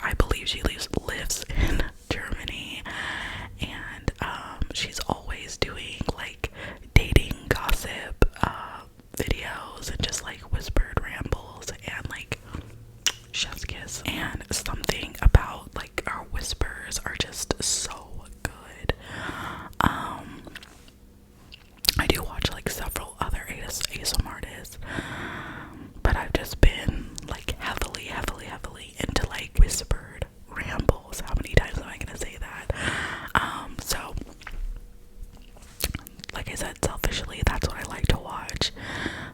I believe she lives in Germany, and she's always doing like dating gossip videos and just like whispered rambles and like chef's kiss. And something about like our whispers are just so good. I do watch like several other ASMR artists, but I've just been like heavily into like whispered rambles. How many times am I gonna say that? So like I said, selfishly, that's what I like to watch.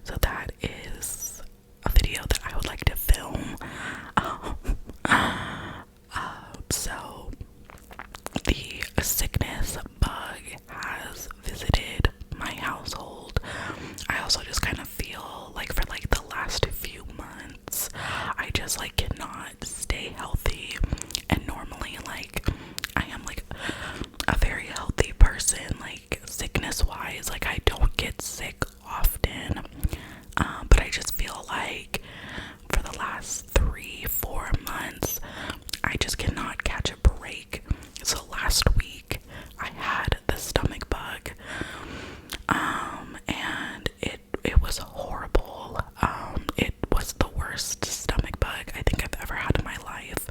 So that is a video that I would like to film. So the sickness bug has visited my household. I also just kind of feel like for like the last few months, I just like cannot stay healthy. And normally, like, I am like a very healthy person, like sickness wise. Like, I don't get sick often, but I just feel like for the last 3-4 months, I just cannot catch a break. So last week I had the stomach bug, and it was horrible. It was the worst stomach bug I think I've ever had in my life.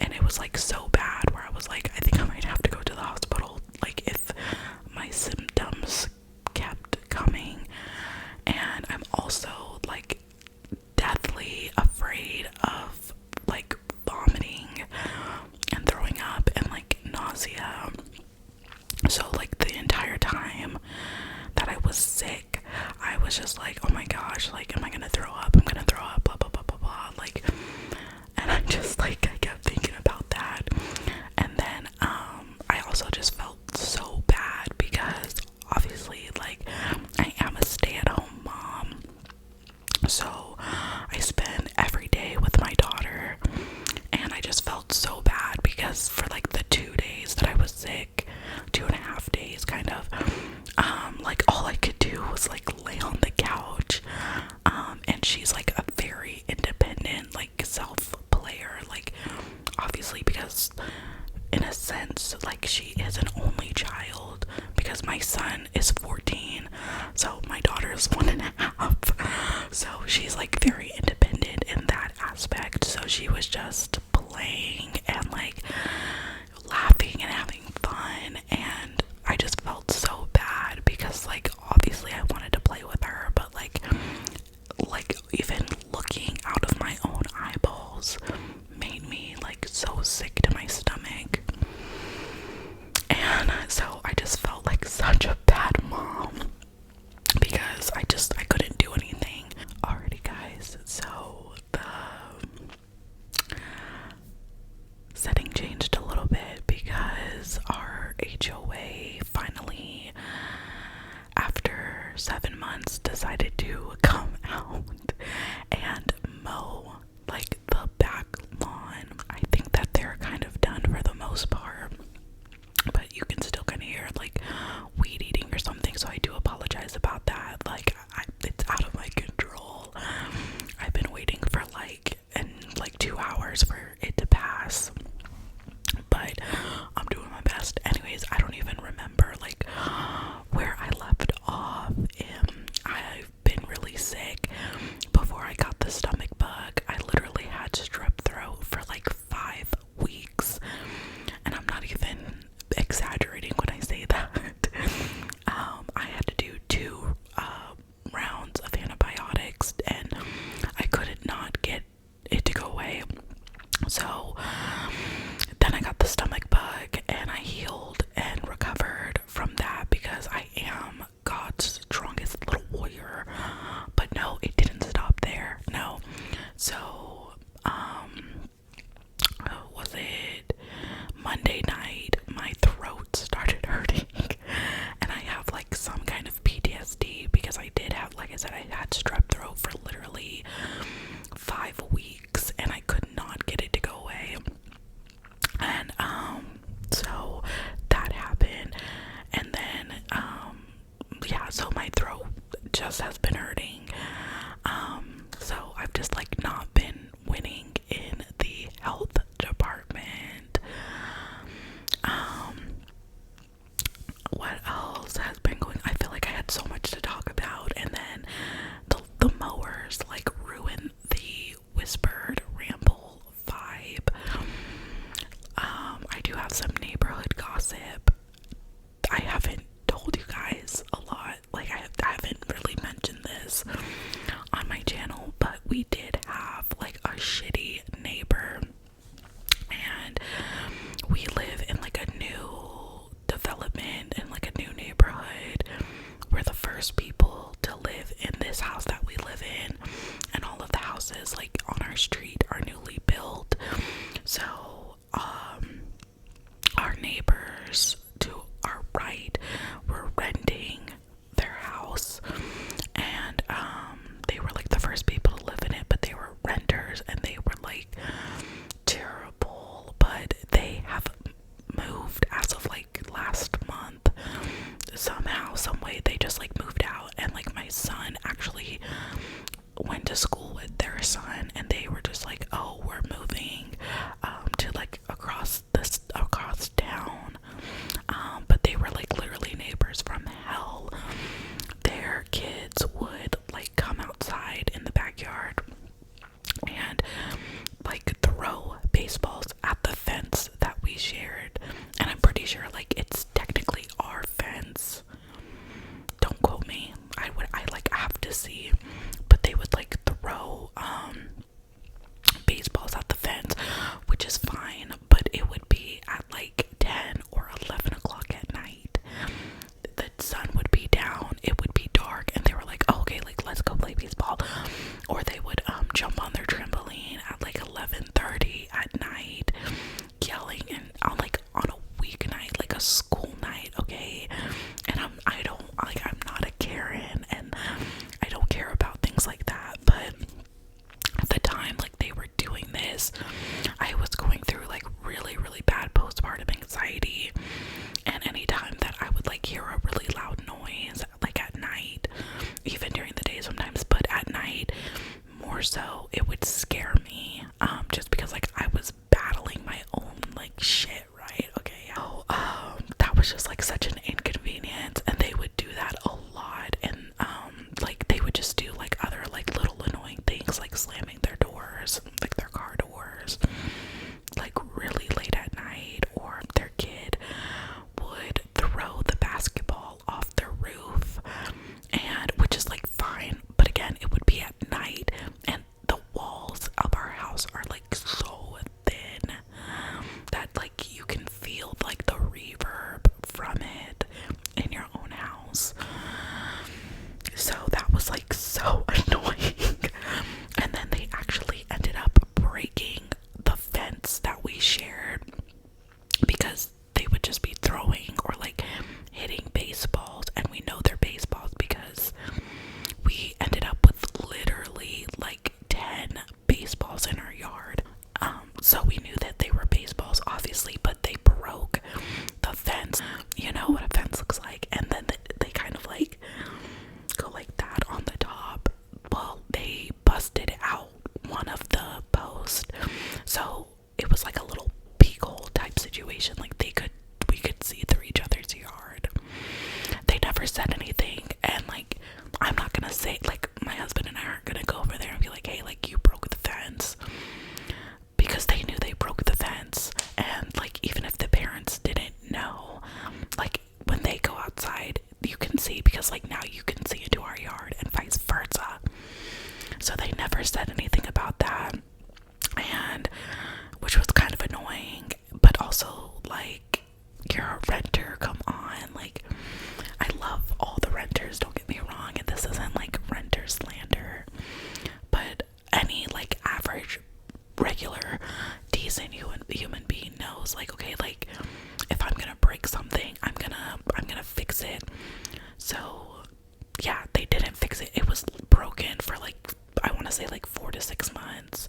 And it was like so bad where I was like, I think I might have to go to the hospital, like if my symptoms kept coming. And I'm also like deathly afraid of like vomiting and throwing up and like nausea. So like the entire time that I was sick, I was just like, oh my gosh, like, am I gonna throw up? I'm gonna throw up, blah blah blah blah blah. Like, and I just like, I kept thinking about that. And then I also just felt so bad because obviously like I am a stay-at-home mom, so I spend every day with my daughter, and I just felt so bad because for like the 2 days that I was sick, 2.5 days kind of, like all I could do was like lay on the couch, and she's like a very independent like self player, like obviously because in a sense like she is an only child because my son is 14, so my daughter is 1.5, so she's like very independent in that aspect. So she was just playing and like laughing and having fun, and I just felt so bad because like obviously I wanted to play with her, but like even looking out of my own eyeballs made me like so sick to my stomach. And so I just felt like such a bad mom because I couldn't do anything. Alrighty guys, so the setting changed a little bit because our HOA finally, after 7 months, decided to come out and mow like the back lawn. I think that they're kind of done for the most part, but you can still kind of hear like weed eating or something, so I do apologize about that. Like it's out of my control. I've been waiting for like 2 hours for it to pass, but I'm doing my best. Anyways, I don't even remember like where I left off. I've been really sick. Before I got the stomach bug, I literally had strep throat for like 5 weeks, and I'm not even exaggerating when I say that. I had to do 2 rounds of antibiotics, and I could not get it to go away. So then I got the stomach bug, and I healed and recovered from that because I am God's strongest little warrior. But no, it didn't stop there. No. So was it Monday night, my throat started hurting, and I have like some kind of PTSD because I did have, like I said, I had strep throat for literally 5 weeks, and I could not get it to go away. and they were like terrible, but they have moved as of like last month. Somehow, some way, they just like moved out, and like my son actually went to school with their son, and they were just like, oh, we're moving to like across town. But they were like literally neighbors from hell. Their kids would like come outside in the backyard and like throw baseballs at the fence that we shared, and I'm pretty sure like it's technically our fence. Don't quote me. I like have to see, but they would like throw baseballs at the fence, which is fine, but it would be at like 10 or 11 o'clock at night. The sun would be down, it would be dark, and they were like, oh, okay, like let's go play baseball. Or they would jump on their trampoline at like 11:30 at night, yelling, and on a weeknight, like a school night, okay? And I'm not a Karen, and I don't care about things like that, but at the time like they were doing this, I was going through like really, really bad postpartum anxiety, and anytime that I would like hear a really loud noise like at night, even during the day sometimes, but at night more so, it would scare me, just because like I was battling my own like shit, right? Okay. So that was just like such an inconvenience, and they would do that a lot, and like they would just do like other like little annoying things, like slamming their doors, like their car doors, like really late at night, or their kid would throw the basketball off the roof, and which is like fine, but again, it would be at night, and the walls of our house are like so thin that like you can feel like the reverb from it in your own house. So that was like so annoying. And then they actually ended up breaking the fence that we shared, because they would just be throwing or like hitting baseballs, and we know they're baseballs because we ended up with literally like 10 baseballs in our yard. So we knew that they were baseballs, obviously, but they broke the fence. You know what a fence looks like, and then they kind of like go like that on the top. Well, they busted out one of the posts, so it was like a little peek hole type situation. Like we could see through each other's yard. They never said anything, and like I'm not gonna say, like my husband and I aren't gonna go over there and be like, hey, like you broke the fence, because they knew they broke the fence. And like even if the parents didn't know, like when they go outside you can see, because like now you can see into our yard and vice versa. So they never said anything about that, and which was kind of annoying, but also like, you're a renter, come on. Like I love all the renters, don't get me wrong, and this isn't like renter slander, but any like average, regular, decent human being knows, like, okay, like if I'm gonna break something, I'm gonna fix it. So yeah, they didn't fix it. It was broken for like, I want to say like 4 to 6 months,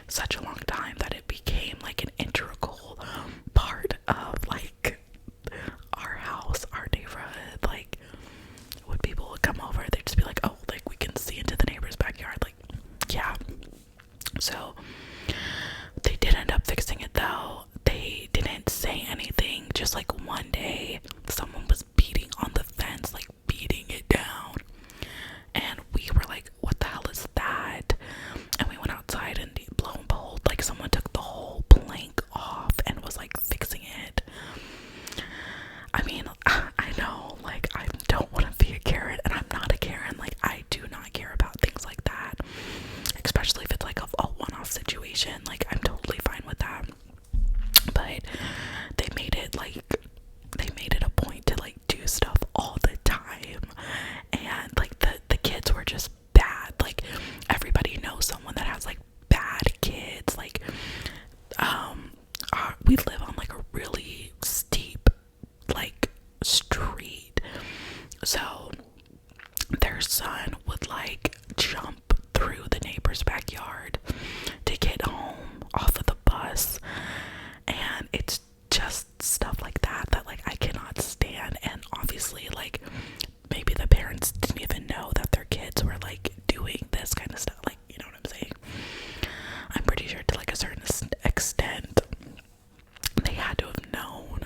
such a long time that it became like an integral part of like our house, our neighborhood. Like when people would come over, they'd just be like, oh, like we can see into the neighbor's backyard. Like, yeah. So they did end up fixing it though. They didn't say anything. Just like one day someone was beating on the fence, like beating it down, and we were like, what the hell is that? And we went outside, and lo and behold, like someone took the whole plank off and was like fixing it. I mean, I know, like I don't want to be a Karen, and I'm not a Karen. Like I do not care about things like that, especially if it's like a one-off situation. Like I'm totally fine with that, but they made it a point to like do stuff all the time, and like the kids were just bad. Like everybody knows someone that has like bad kids. Like we live on like a really steep like street, so their son would like jump through the neighbor's backyard it's just stuff like that that like I cannot stand. And obviously, like, maybe the parents didn't even know that their kids were like doing this kind of stuff, like, you know what I'm saying? I'm pretty sure to like a certain extent they had to have known.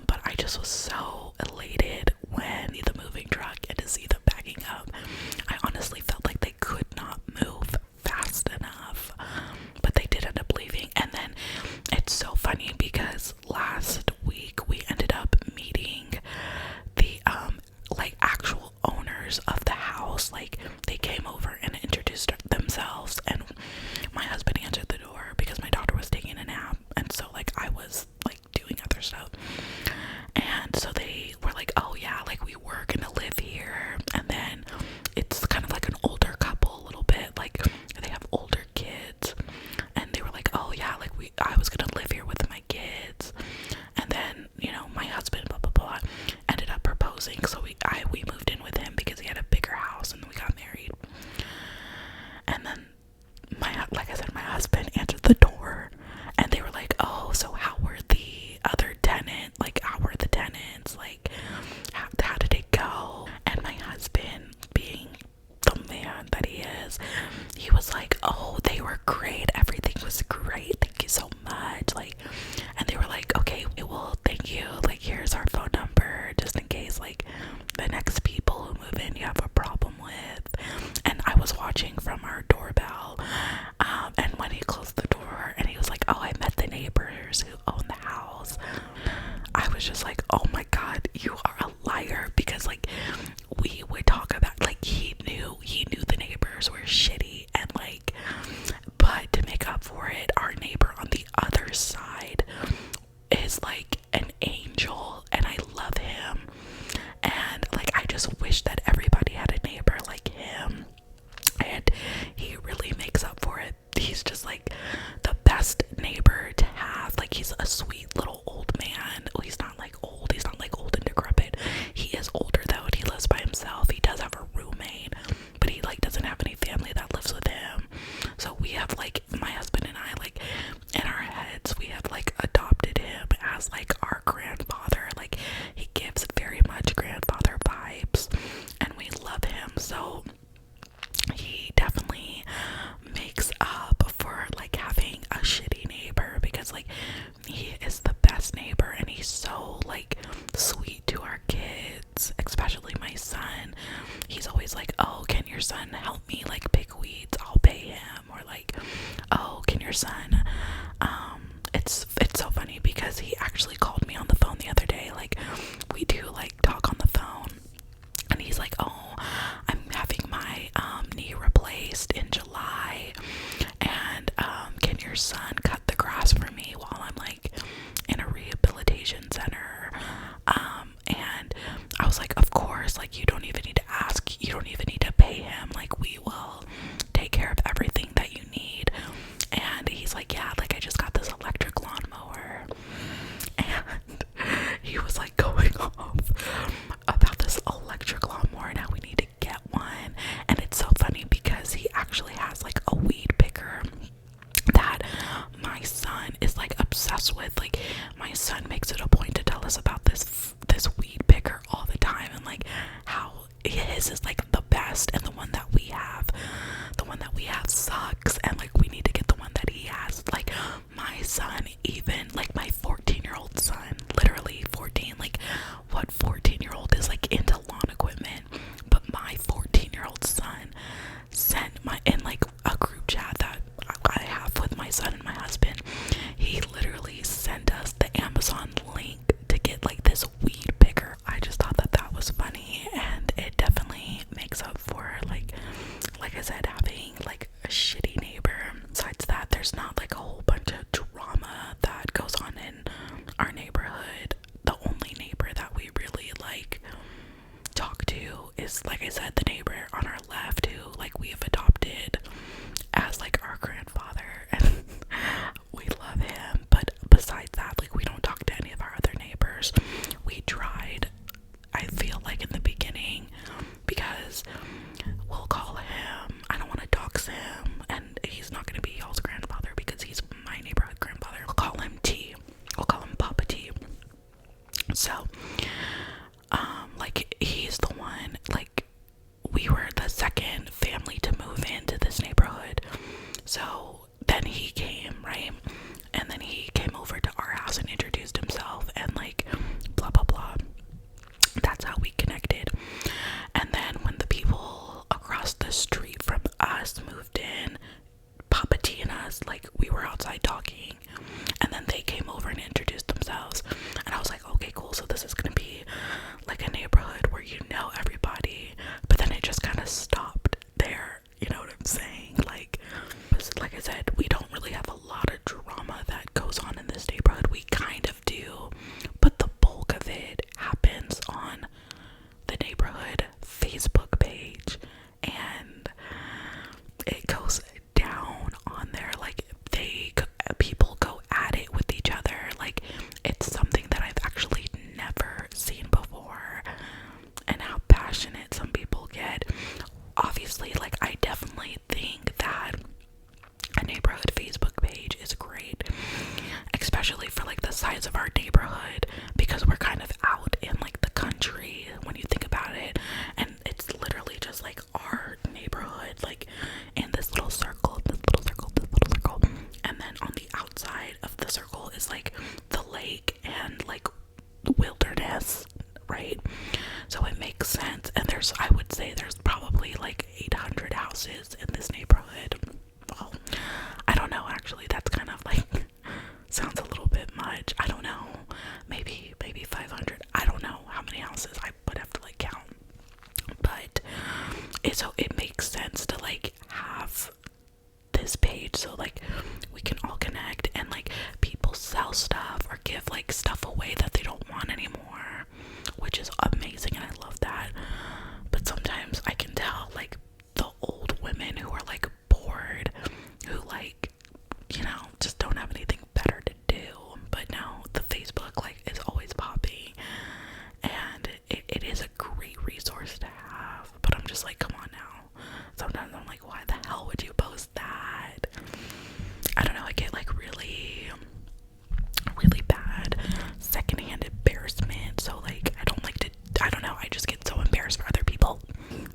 But I just was so elated when the moving truck and to see them backing up. I honestly felt like they could not move fast enough, but they did end up leaving. And then it's so funny because last week we ended up meeting the like actual owners of the house. Like, they came over and introduced themselves, and my husband answered the door because my daughter was taking a nap, and so like I was like doing other stuff. And so they were like, oh yeah, like we were gonna live here. And then it's kind of like an older couple a little bit, like they have older kids, and they were like, oh yeah, like I was gonna live here with my kids. And then, you know, my husband blah blah blah ended up proposing, so we moved in with him because he had a bigger house, and then we got married. And then like I said, my husband answered the door, and they were like, oh, so how were the other tenants, like how were the tenants, like how did it go? And my husband, being the man that he is, he was like, oh, they were great, everything was great, thank you so much. Like, and they were like, okay, well, thank you, like here's our phone number just in case like the next people who move in you have a problem with. And I was watching from our doorbell, and when he closed the door and he was like, oh, I met the neighbors who own the house, I was just like, oh my god, you are a liar. Because like we would talk about, like, he knew the neighbors were shitty, and like, but to make up for it, our neighbor on the other side is like an angel, and I love him. And like, I just wish that everybody had a neighbor like him, and he really makes up for it. He's just like the best neighbor to have. Like, he's a sweet little old man. Well, he's not like old and decrepit. He is older though, and he lives by himself. He does have a roommate, but he like doesn't have any family that lives with him. So we have, like, my husband and I, like, in our heads, we have like adopted him as like our grandfather. Like, he gives very much grandfather vibes, and we love him. So he definitely makes up for like having a shitty neighbor, because like he is the best neighbor, and he's so like sweet to our kids, especially my son. He's always like, oh, can your son help me like pick weeds, I'll pay him. Or like, oh, can your son it's so funny because he actually called me on the phone the other day. Like, we do like talk on the phone, and he's like, oh, I'm having my knee replaced in July, and can your son cut the grass for me while I'm like in a rehabilitation center? And I was like, of course, like, you don't even need to ask, you don't even need to pay him, like, we will take care of everything that you need. And he's like, yeah, like, I just got this electric lawnmower. And he was like going off about this electric lawnmower, now we need to get one. And it's so funny because he actually has like a weed picker that my son is like obsessed with. Like, my son makes it a point to tell us about this weed picker all the time, and like how his is like the best, and the one that we have sucks, and like we need to get the one that he has. Like, my son, even like my 14-year-old son, literally 14, like what 14-year-old is like into lawn equipment? But my 14-year-old son sent in like a group chat that I have with my son and my husband, he literally sent us the Amazon link to get like this weed picker. I just thought that was funny, and it definitely makes up for like I said, having like a shitty neighbor. outside talking, and then they came over and introduced themselves, and I was like, okay, cool, so this is gonna be like a neighborhood where you know everybody. But then it just kind of stopped there, you know what I'm saying? Like I said, we don't really have a lot of drama that goes on in this neighborhood. We kind of do, but the bulk of it happens on the neighborhood Facebook page, and it goes down on there. Like, people go at it with each other. Like, it's something that I've actually never seen before, and how passionate some people get. Obviously, like, I definitely think that a neighborhood Facebook page is great, especially for like the size of our neighborhood, because we're kind of out in like the country when you think about it, and it's literally just like our neighborhood, like in this little circle, and then on the outside of the circle is like the lake and like wilderness, right? So it makes sense. And I would say there's probably like 800 houses in this neighborhood. Well, I don't know, actually. That's kind of like sounds a little bit much. I don't know. Maybe 500. I don't know how many houses. I would have to like count. But it makes sense to like have this page so like we can all connect, and like people sell stuff or give like stuff away that they don't want anymore, which is amazing, and I love that. But sometimes I can tell like the old women who are like bored, who like, you know, just don't have anything better to do. But no, the Facebook like is always popping, and it is a great resource to have. But I'm just like, come on now. Sometimes I'm like, why the hell would you post that? I don't know, I get like really bad secondhand embarrassment. So like I don't know, I just get so embarrassed for other people.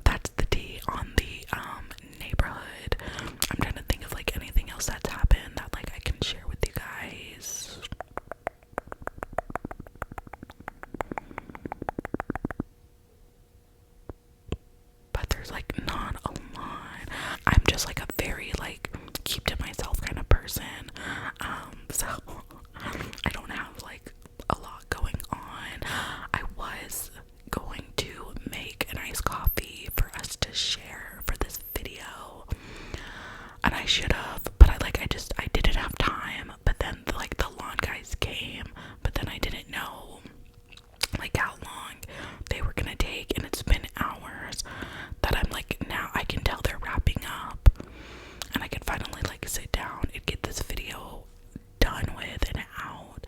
That's the tea on the neighborhood. I'm trying to think of like anything else that's happened that like I can share with you guys. But there's like not a lot. I'm just like a very like keep to myself kind of person. So I don't have like a lot going on. I was going to make an iced coffee for us to share for this video, and I should have, but I didn't have time. But then like the lawn guys came, but then I didn't know like how long they were gonna take, and it's been hours that I'm like, now I can tell they're wrapping up, and I can finally like sit down and get this video done with and out.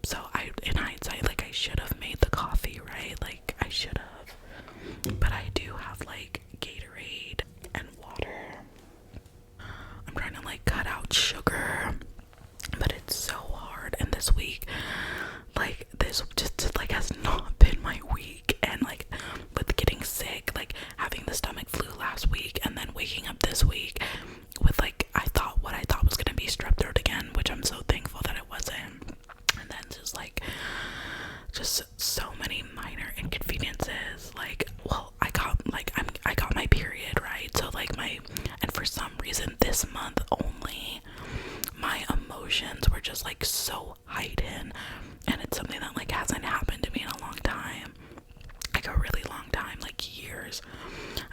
So in hindsight, like I should have made the coffee, right? Like I should have, but I do have like Gatorade and water. I'm trying to like cut out sugar, but it's so hard. And this week, like this just like has not been my week, and like with getting sick, like having the stomach flu last week, and then waking up this week with like what I thought was gonna be strep throat again, which I'm so thankful that it wasn't. And then just so many minor inconveniences. Like, well, I got my period, right? So like and for some reason this month only, my emotions were just like so heightened, and it's something that like hasn't happened to me in a long time, like a really long time, like years.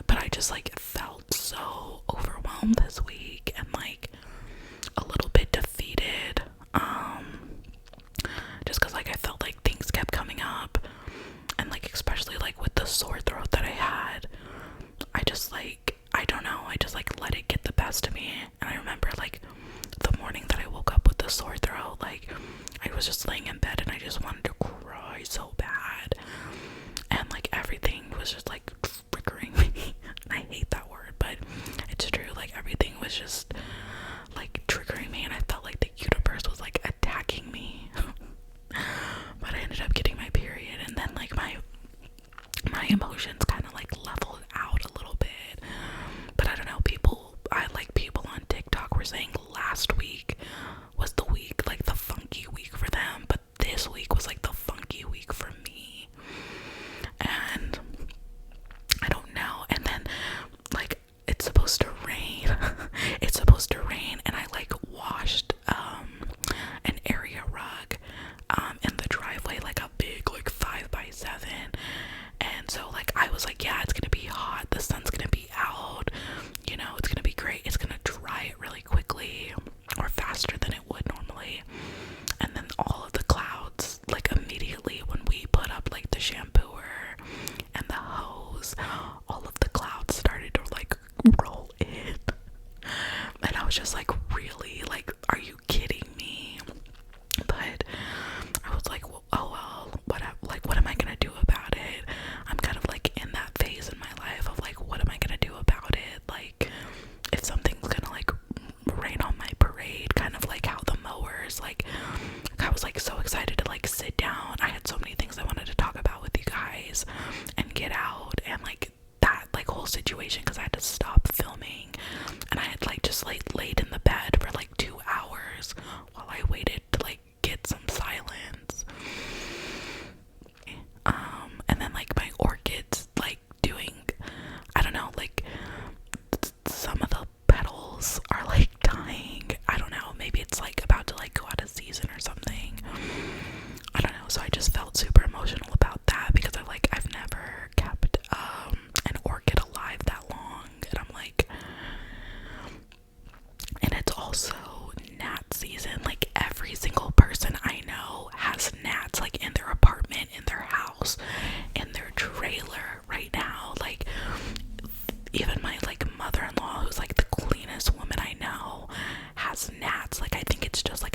But I just like felt so overwhelmed this week, and like a little bit defeated, just because like I felt like things kept coming up, and like especially like with the sore throat that I had, I just like, I don't know, I just like let it get the best of me. And I remember like the morning that I woke up with the sore throat, like I was just laying in bed and I just wanted to cry so bad, and like everything was just like triggering me. And I hate that word, but it's true. Like everything was just like triggering me, and I felt like the universe was like attacking me. But I ended up getting my period, and then like my emotions kind of like leveled out a little bit. But I don't know, people on TikTok were saying last week was the week, like the funky week for them, but this week was like the funky week for me. And I don't know. And then like it's supposed to rain. It's supposed to rain, and I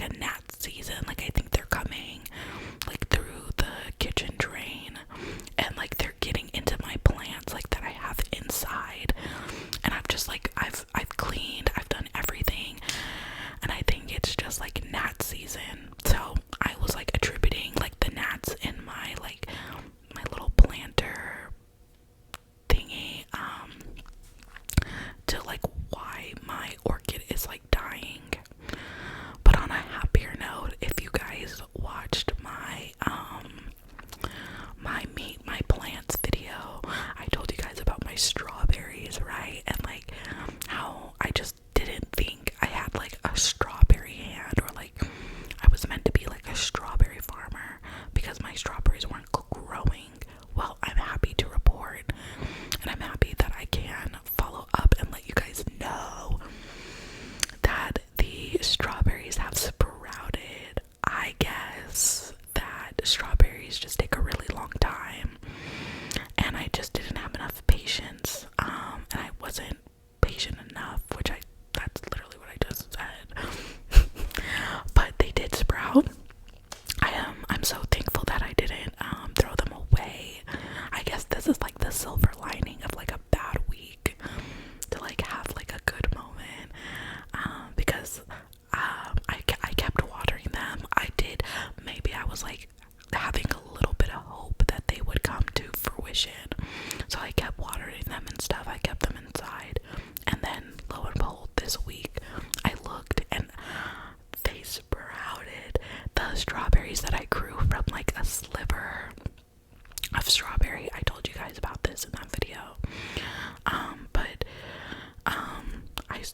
a gnat season. Like, I think they're coming like through the kitchen drain, and like they're getting into my plants like that I have inside. And I've just like I've cleaned, I've done everything, and I think it's just like gnat season. So I was like attributing like the gnats in my like my little planter thingy to like why my orchid is like dying. But on a happier note, if you guys watched my my meet my plants video, I told you guys about my strawberries, right? And like how I just didn't think I had like a strawberry hand, or like I was meant to be like a strawberry farmer because my strawberries weren't growing. Well, I'm happy to report, and I'm happy that I can follow up and let you guys know that the strawberries have sprouted. I guess that strawberries just take a really long time, and I just didn't have enough patience, and I wasn't patient enough, which that's literally what I just said. But they did sprout. I'm so thankful that I didn't throw them away. I guess this is like the silver lining of like a bad week, to like have like a good moment, because I kept watering them. Maybe I was like having a little bit of hope that they would come to fruition, so I kept watering them and stuff. I kept them inside, and then lo and behold, this week I looked and they sprouted. The strawberries that I grew from like a sliver of strawberry, I told you guys about this in that video, but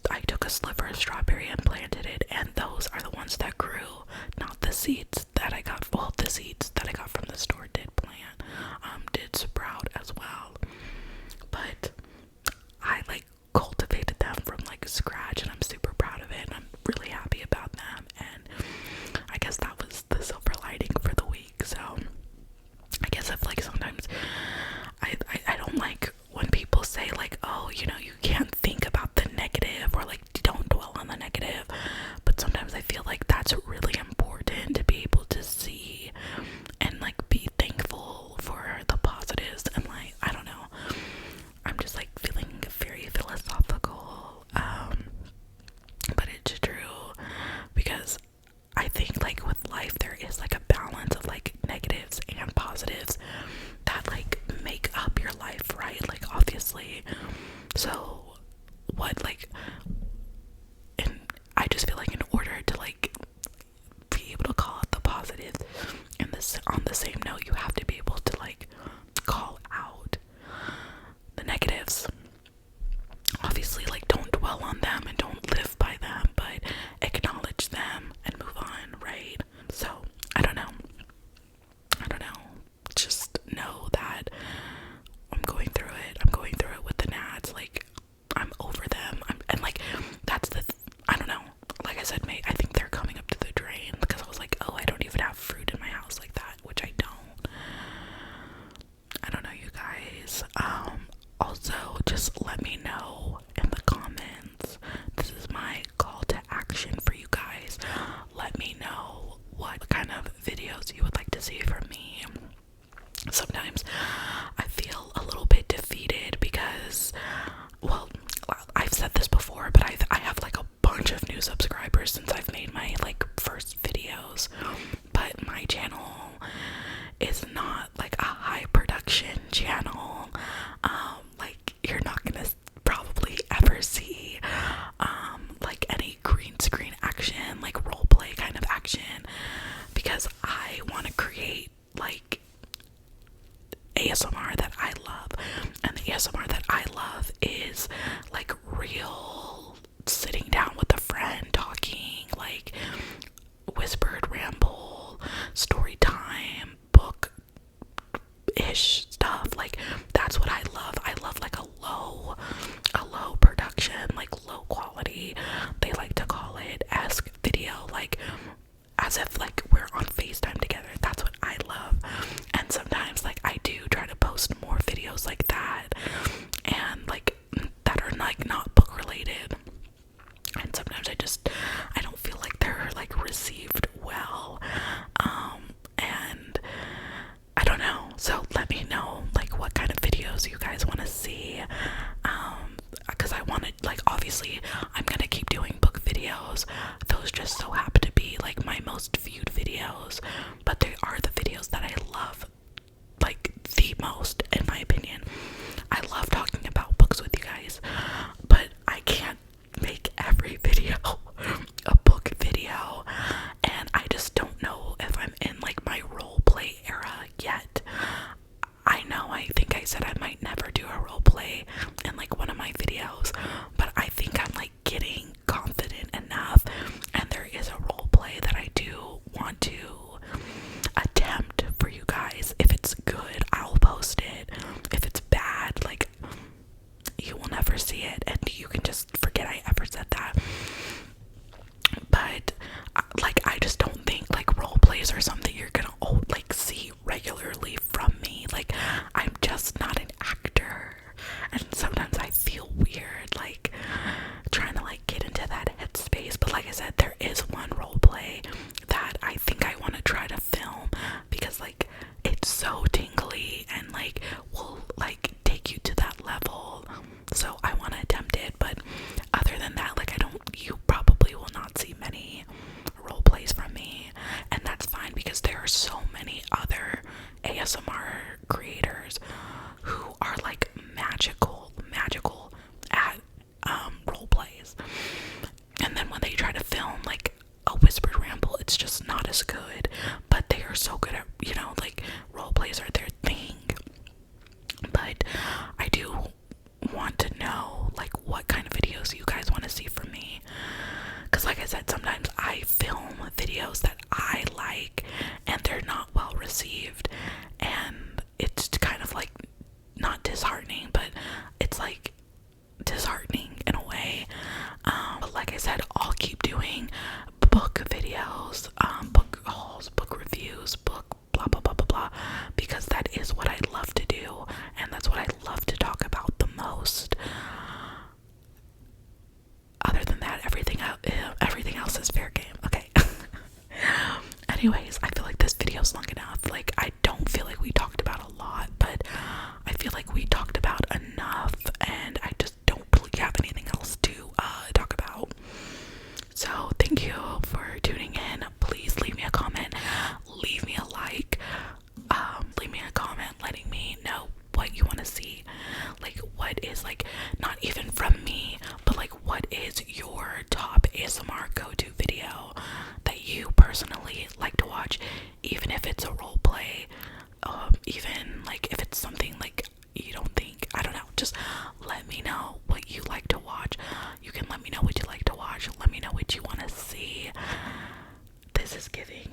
I took a sliver of strawberry and planted it, and those are the ones that grew, not the seeds that I got. Well, the seeds that I got from the store did plant, did sprout as well, but I like cultivated them from like scratch, and I'm super proud of it, and I'm really happy about them. And I guess that was the silver lining for the week. So I guess if like sometimes I don't like when people say like, oh, you know, you can't think about the negative, or like don't dwell on the negative, but sometimes I feel like that's really important to be able to see and like be thankful for the positives. And like, I don't know, I'm just like feeling very philosophical, but it's true, because I think like with life there is like a balance of like negatives and positives that like make up your life, right? Like obviously. So what like, and I just feel like in order to like be able to call out the positives and this on the same note, you have to be able to like call out the negatives. Obviously, like don't dwell on them and don't live by them, but acknowledge them and move on, right? So I don't know, just know that I'm going through it with the gnats. Like I'm over them, and like that's I don't know, like I said, I think they're coming up to the drain, because I was like, oh, I don't even have fruit in my house like that, which I don't know, you guys. Also, just let me know in the comments. This is my call to action for you guys. Let me know what kind of videos you would like to see from me. Sometimes I feel a little bit defeated because, well, I've said this before, but I have like a bunch of new subscribers since I've made my like first videos, but my channel is not like a high production channel. Like you're not gonna probably ever see like any green screen action, like role play kind of action, because I want to create like ASMR that I love, and the ASMR that I love is like real sitting down with a friend talking, like whispered ramble, story time, book ish stuff. Like that's what I love. I love like a low production, like low quality, they like to call it, esque video, like as if like we're on FaceTime together. That's what I love. And sometimes like I do try to post more videos like that, and like that are like not book related, and sometimes I don't feel like they're like received but they are the videos that I love like the most, in my opinion. I love talking about books with you guys, but I can't make every video a book video, and I just don't know if I'm in like my role play era yet. I know I think I said I might never do a role play in like one of my videos, but I think I'm like getting confident enough, and there is a role play that I do want to attempt for you guys. If it's good, I'll post it. If it's bad, like, you will never see it, and you can just forget I ever said that. But like, I just don't think like role plays are something you're gonna like see regularly from me. Like, I'm just not an actor, and sometimes I feel weird like trying to like get into that headspace. But like I said, there is one role play that I think I want to try to film, because like it's so tingly and like will like take you to that level. So I want to attempt it, but other than that, like, you probably will not see many role plays from me, and that's fine, because there are so many other ASMR creators who are like magical at role plays, and then when they try to film like a whispered ramble, it's just not as good. But they are so good at, you know, like, role plays are their thing. But I do want to know like what kind of videos you guys want to see from me, because like I said, sometimes I film videos that I like and they're not well received, and it's kind of like not disheartening, but it's like disheartening in a way. But like I said, I'll keep doing book videos, book hauls, book reviews, book blah blah blah blah blah, because that is what I love to do, and that's what I love to talk about the most. Other than that, everything else is fair game. Okay. Anyways, I feel like this video's long enough. Like, I don't feel like we talked about a lot, but I feel like we talked about enough, and I just don't really have anything else to talk about. So thank you for tuning in. Please leave me a comment, leave me a like, leave me a comment letting me know what you want to see. Like, what is, like, not even from me, but like, what is your top ASMR go-to video that you personally like to watch, even if it's a role play, even like if it's something like you don't think, I don't know, just let me know what you like to watch. You can let me know what you like to watch, let me know what you want to see. This is giving